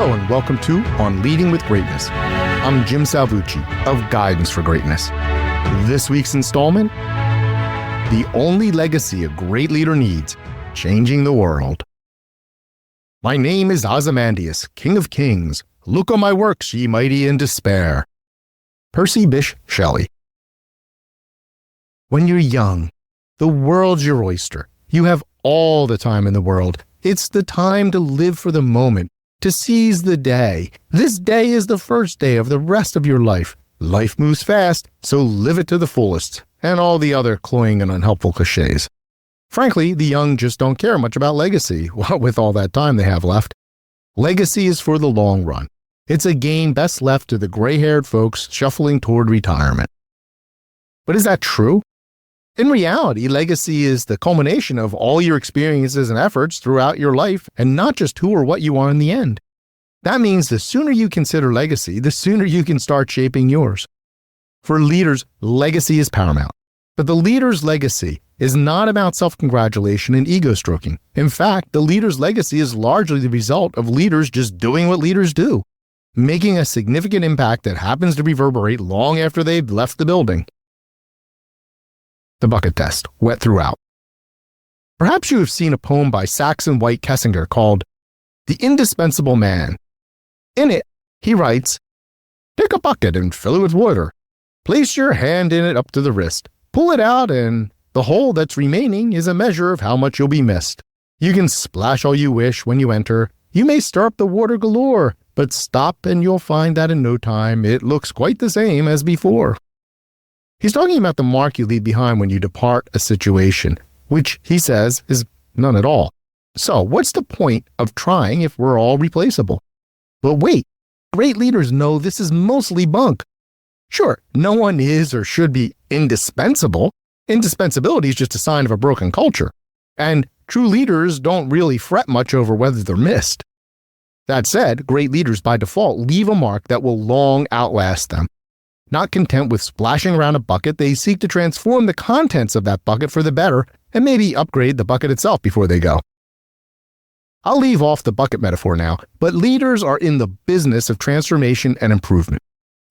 Hello and welcome to On Leading with Greatness. I'm Jim Salvucci of Guidance for Greatness. This week's installment, the only legacy a great leader needs, changing the world. My name is Ozymandias, King of Kings. Look on my works, ye mighty in despair. Percy Bysshe Shelley. When you're young, the world's your oyster. You have all the time in the world. It's the time to live for the moment, to seize the day. This day is the first day of the rest of your life. Life moves fast, so live it to the fullest, and all the other cloying and unhelpful cliches. Frankly, the young just don't care much about legacy, with all that time they have left. Legacy is for the long run. It's a game best left to the gray-haired folks shuffling toward retirement. But is that true? In reality, legacy is the culmination of all your experiences and efforts throughout your life, and not just who or what you are in the end. That means the sooner you consider legacy, the sooner you can start shaping yours. For leaders, legacy is paramount. But the leader's legacy is not about self-congratulation and ego-stroking. In fact, the leader's legacy is largely the result of leaders just doing what leaders do, making a significant impact that happens to reverberate long after they've left the building. The bucket test, wet throughout. Perhaps you have seen a poem by Saxon White Kessinger called The Indispensable Man. In it, he writes, "Take a bucket and fill it with water. Place your hand in it up to the wrist. Pull it out and the hole that's remaining is a measure of how much you'll be missed. You can splash all you wish when you enter. You may stir up the water galore, but stop and you'll find that in no time it looks quite the same as before." He's talking about the mark you leave behind when you depart a situation, which he says is none at all. So what's the point of trying if we're all replaceable? But wait, great leaders know this is mostly bunk. Sure, no one is or should be indispensable. Indispensability is just a sign of a broken culture. And true leaders don't really fret much over whether they're missed. That said, great leaders by default leave a mark that will long outlast them. Not content with splashing around a bucket, they seek to transform the contents of that bucket for the better and maybe upgrade the bucket itself before they go. I'll leave off the bucket metaphor now, but leaders are in the business of transformation and improvement.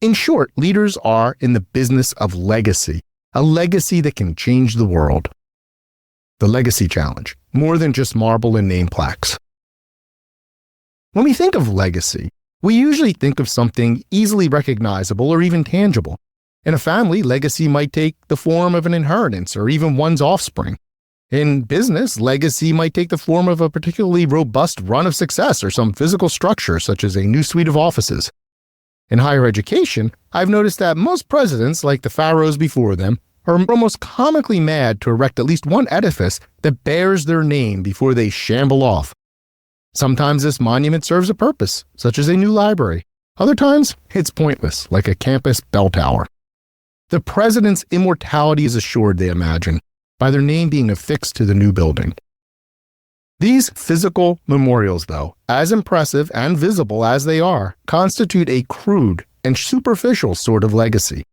In short, leaders are in the business of legacy, a legacy that can change the world. The legacy challenge, more than just marble and name plaques. When we think of legacy, we usually think of something easily recognizable or even tangible. In a family, legacy might take the form of an inheritance or even one's offspring. In business, legacy might take the form of a particularly robust run of success or some physical structure such as a new suite of offices. In higher education, I've noticed that most presidents, like the pharaohs before them, are almost comically mad to erect at least one edifice that bears their name before they shamble off. Sometimes this monument serves a purpose, such as a new library. Other times, it's pointless, like a campus bell tower. The president's immortality is assured, they imagine, by their name being affixed to the new building. These physical memorials, though, as impressive and visible as they are, constitute a crude and superficial sort of legacy.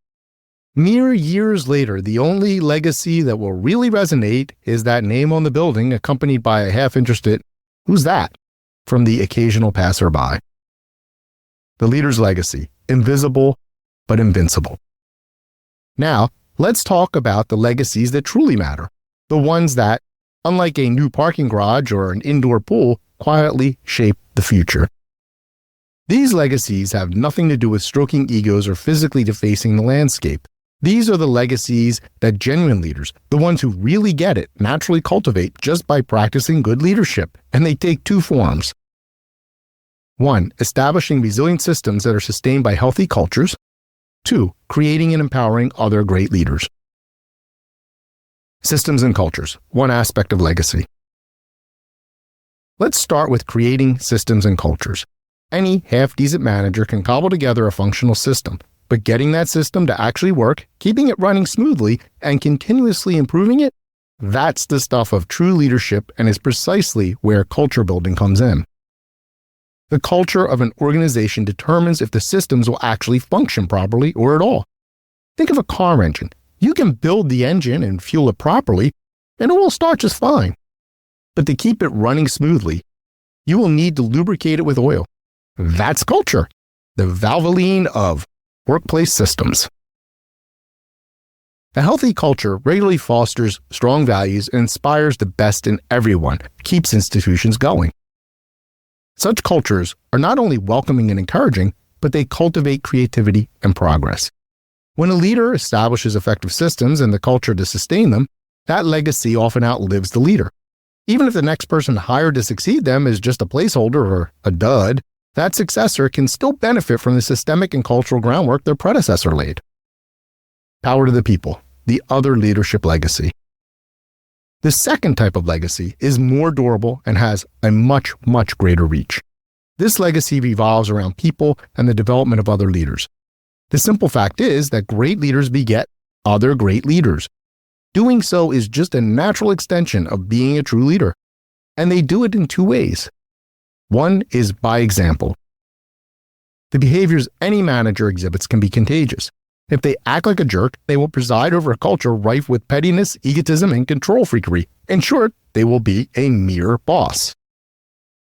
Mere years later, the only legacy that will really resonate is that name on the building accompanied by a half-interested, "Who's that?" from the occasional passerby. The leader's legacy, invisible but invincible. Now, let's talk about the legacies that truly matter, the ones that, unlike a new parking garage or an indoor pool, quietly shape the future. These legacies have nothing to do with stroking egos or physically defacing the landscape. These are the legacies that genuine leaders, the ones who really get it, naturally cultivate just by practicing good leadership, and they take two forms. 1. Establishing resilient systems that are sustained by healthy cultures. 2. Creating and empowering other great leaders. Systems and cultures, one aspect of legacy. Let's start with creating systems and cultures. Any half-decent manager can cobble together a functional system, but getting that system to actually work, keeping it running smoothly, and continuously improving it, that's the stuff of true leadership and is precisely where culture building comes in. The culture of an organization determines if the systems will actually function properly or at all. Think of a car engine. You can build the engine and fuel it properly, and it will start just fine. But to keep it running smoothly, you will need to lubricate it with oil. That's culture, the Valvoline of workplace systems. A healthy culture regularly fosters strong values and inspires the best in everyone, keeps institutions going. Such cultures are not only welcoming and encouraging, but they cultivate creativity and progress. When a leader establishes effective systems and the culture to sustain them, that legacy often outlives the leader. Even if the next person hired to succeed them is just a placeholder or a dud, that successor can still benefit from the systemic and cultural groundwork their predecessor laid. Power to the people, the other leadership legacy. The second type of legacy is more durable and has a much, much greater reach. This legacy revolves around people and the development of other leaders. The simple fact is that great leaders beget other great leaders. Doing so is just a natural extension of being a true leader. And they do it in two ways. One is by example. The behaviors any manager exhibits can be contagious. If they act like a jerk, they will preside over a culture rife with pettiness, egotism, and control freakery. In short, they will be a mere boss.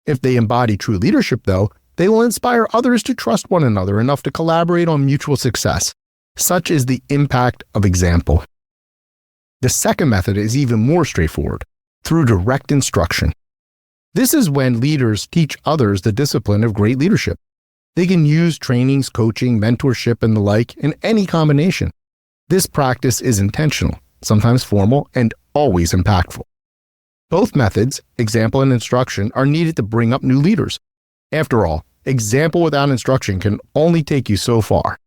If they embody true leadership, though, they will inspire others to trust one another enough to collaborate on mutual success. Such is the impact of example. The second method is even more straightforward, through direct instruction. This is when leaders teach others the discipline of great leadership. They can use trainings, coaching, mentorship, and the like in any combination. This practice is intentional, sometimes formal, and always impactful. Both methods, example and instruction, are needed to bring up new leaders. After all, example without instruction can only take you so far.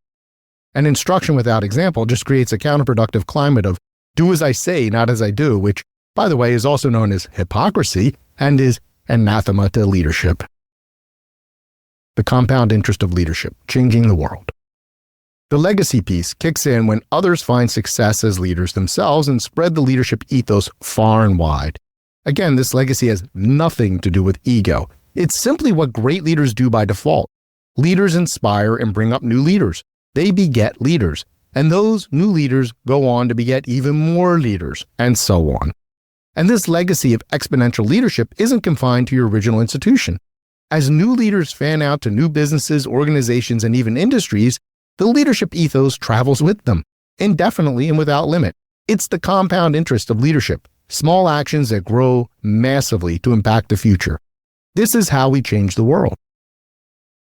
And instruction without example just creates a counterproductive climate of do as I say, not as I do, which, by the way, is also known as hypocrisy and is anathema to leadership. The compound interest of leadership, changing the world. The legacy piece kicks in when others find success as leaders themselves and spread the leadership ethos far and wide. Again, this legacy has nothing to do with ego. It's simply what great leaders do by default. Leaders inspire and bring up new leaders. They beget leaders. And those new leaders go on to beget even more leaders, and so on. And this legacy of exponential leadership isn't confined to your original institution. As new leaders fan out to new businesses, organizations, and even industries, the leadership ethos travels with them, indefinitely and without limit. It's the compound interest of leadership, small actions that grow massively to impact the future. This is how we change the world.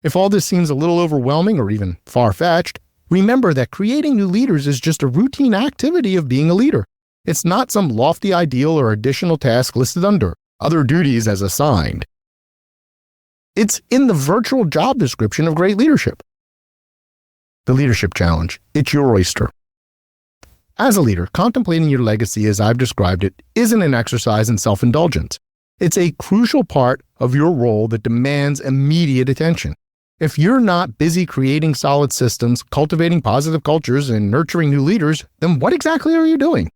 If all this seems a little overwhelming or even far-fetched, remember that creating new leaders is just a routine activity of being a leader. It's not some lofty ideal or additional task listed under other duties as assigned. It's in the virtual job description of great leadership. The leadership challenge. It's your oyster. As a leader, contemplating your legacy as I've described it isn't an exercise in self-indulgence. It's a crucial part of your role that demands immediate attention. If you're not busy creating solid systems, cultivating positive cultures, and nurturing new leaders, then what exactly are you doing?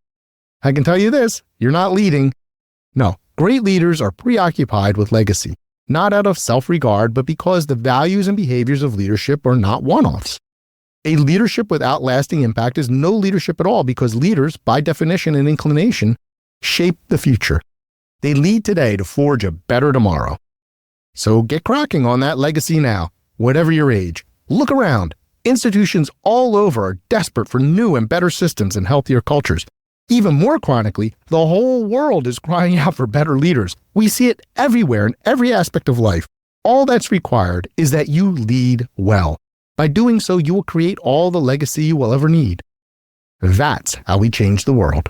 I can tell you this, you're not leading. No, great leaders are preoccupied with legacy, not out of self-regard, but because the values and behaviors of leadership are not one-offs. A leadership without lasting impact is no leadership at all because leaders, by definition and inclination, shape the future. They lead today to forge a better tomorrow. So get cracking on that legacy now. Whatever your age, look around. Institutions all over are desperate for new and better systems and healthier cultures. Even more chronically, the whole world is crying out for better leaders. We see it everywhere in every aspect of life. All that's required is that you lead well. By doing so, you will create all the legacy you will ever need. That's how we change the world.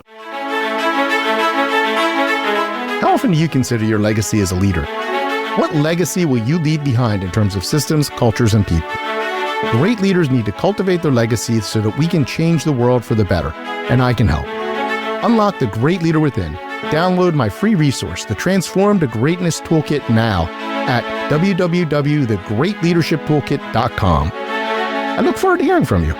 How often do you consider your legacy as a leader? What legacy will you leave behind in terms of systems, cultures, and people? Great leaders need to cultivate their legacy so that we can change the world for the better, and I can help. Unlock the great leader within. Download my free resource, the Transform to Greatness Toolkit, now at www.thegreatleadershiptoolkit.com. I look forward to hearing from you.